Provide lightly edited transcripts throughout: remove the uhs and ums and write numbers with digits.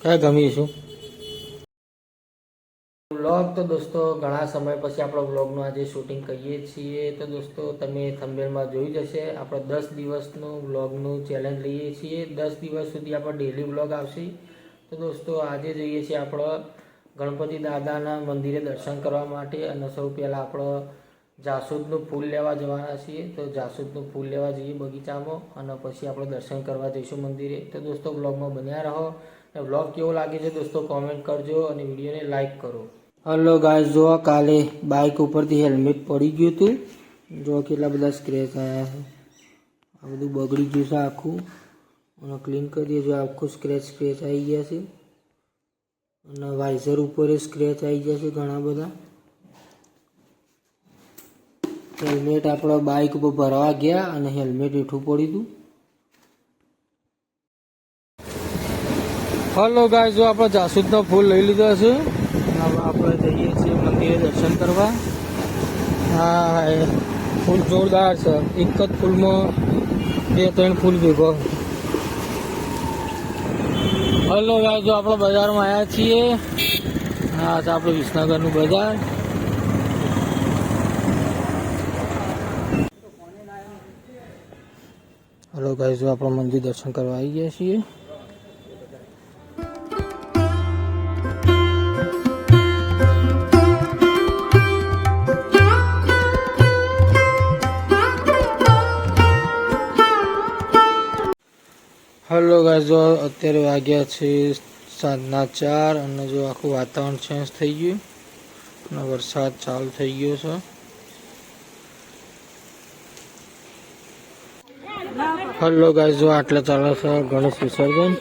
કયા ગમીશું વ્લોગ. તો દોસ્તો ઘણા સમય પછી આપણો વ્લોગનું આજે શૂટિંગ કરીએ છીએ. તો દોસ્તો તમે થંબનેલમાં જોઈ જશે, આપણે 10 દિવસનું વ્લોગનું ચેલેન્જ લઈએ છીએ. 10 દિવસ સુધી આપણો ડેલી વ્લોગ આવશે. તો દોસ્તો આજે જઈએ છીએ આપણે ગણપતિ દાદાના મંદિરે દર્શન કરવા માટે. અને સૌ પહેલાં આપણે જાસૂદનું ફૂલ લેવા જવાના છીએ. તો જાસૂદનું ફૂલ લેવા જઈએ બગીચામાં અને પછી આપણે દર્શન કરવા જઈશું મંદિરે. તો દોસ્તો વ્લોગમાં બન્યા રહો. અને વ્લોગ કેવો લાગે છે દોસ્તો કોમેન્ટ કરજો અને વિડીયોને લાઈક કરો. હલો ગાઈસ, જો કાલે બાઇક ઉપરથી હેલ્મેટ પડી ગયું હતું. જો કેટલા બધા સ્ક્રેચ આવ્યા છે. આ બધું બગડી ગયું છે આખું. અને ક્લીન કરીએ જો આખું સ્ક્રેચ આવી ગયા છે. અને વાઇઝર ઉપર સ્ક્રેચ આવી ગયા છે ઘણા બધા. હેલ્મેટ આપણા બાઇક ઉપર ભરવા ગયા અને હેલ્મેટ હેઠું પડ્યું હતું. હલો ગાઈસ, જો આપણે જાસૂદનો ફૂલ લઈ લીધો છે. હવે આપણે જઈએ છીએ મંદિરે દર્શન કરવા. હા, ફૂલ જોરદાર છે. એક જ ફૂલમાં 2-3 ફૂલ ભેગો. હલો ગાઈસ, જો આપણે બજારમાં આવ્યા છીએ. હા, તો આપણું વિસનગરનું બજાર. હલો ગાઈસ, જો આપણે મંદિર દર્શન કરવા આવી ગયા છીએ. હલો ગાઈસ, જો અત્યારે વાગ્યા છે 4:30 અને જો આખું વાતાવરણ ચેન્જ થઈ ગયું અને વરસાદ ચાલુ થઈ ગયો છે. હલો ગાઈસ, જો આટલા ચાલે છે ગણેશ વિસર્જન.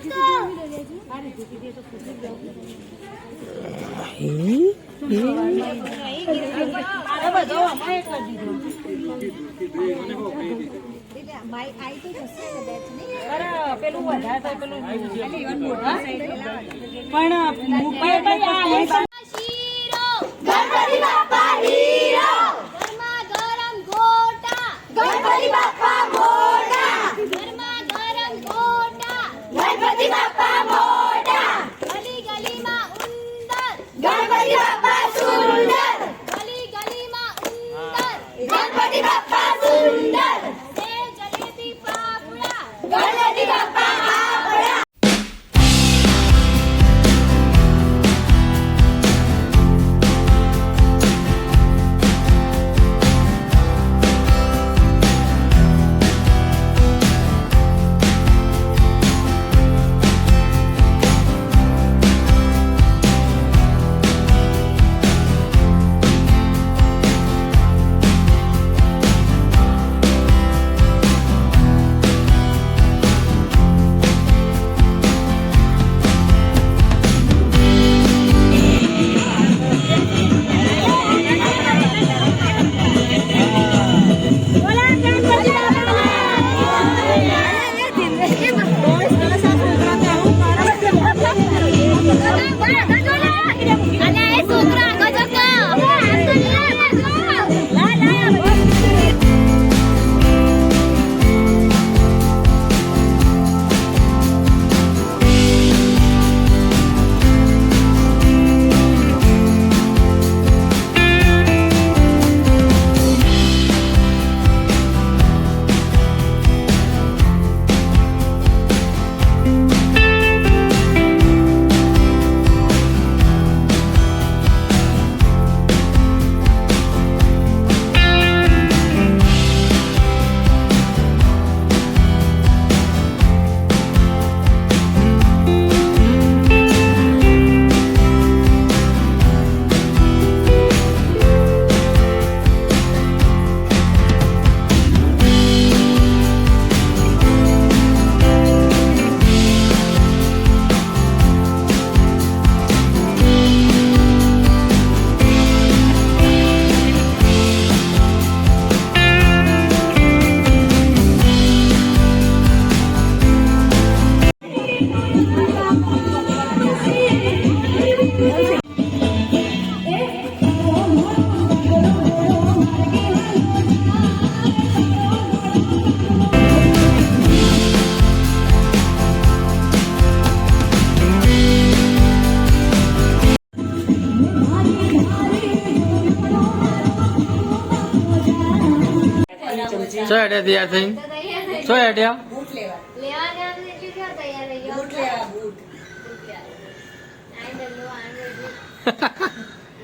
છો હેડ્યા તૈયાર થઈ છો હેડ્યા બૂટ લેવા લેવા જવાનું એટલે ક્યાં તૈયાર થઈ ગયો બૂટ લેવા બૂટ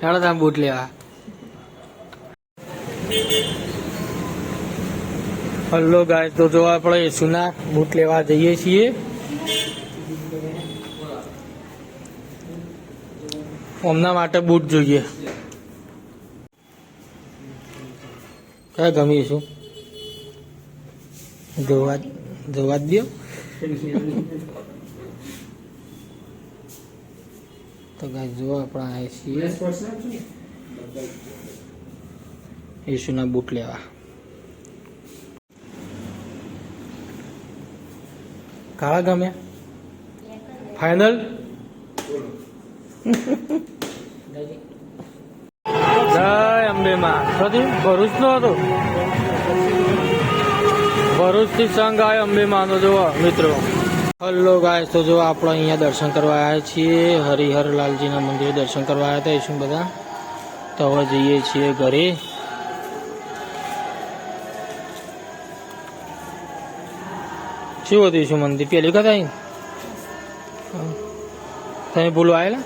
હેડો તમે બૂટ લેવા. હલો ગાય તો જો આપણે યશુના બૂટ લેવા જઈએ છીએ. એમના માટે બૂટ જોઈએ. કયા ગમી શું જોવા જોવા જ દો. તો ગાય જો આપણે આવ્યા છીએ યશુના બૂટ લેવા. કાળા ગમે ફાઈનલ. જય અંબે માં. ભરૂચ નો હતો. ભરૂચ થી સંઘ આવ્યો અંબે માં નો. જોવો મિત્રો. હલો ગાય તો જો આપણે અહીંયા દર્શન કરવા આવ્યા છીએ. હરિહર લાલજીના મંદિરે દર્શન કરવા આવ્યા હતા શું બધા. તો હવે જઈએ છીએ ઘરે. શું હતું શું મંદિર પેલી વખત આવી તમે બોલો આવેલા.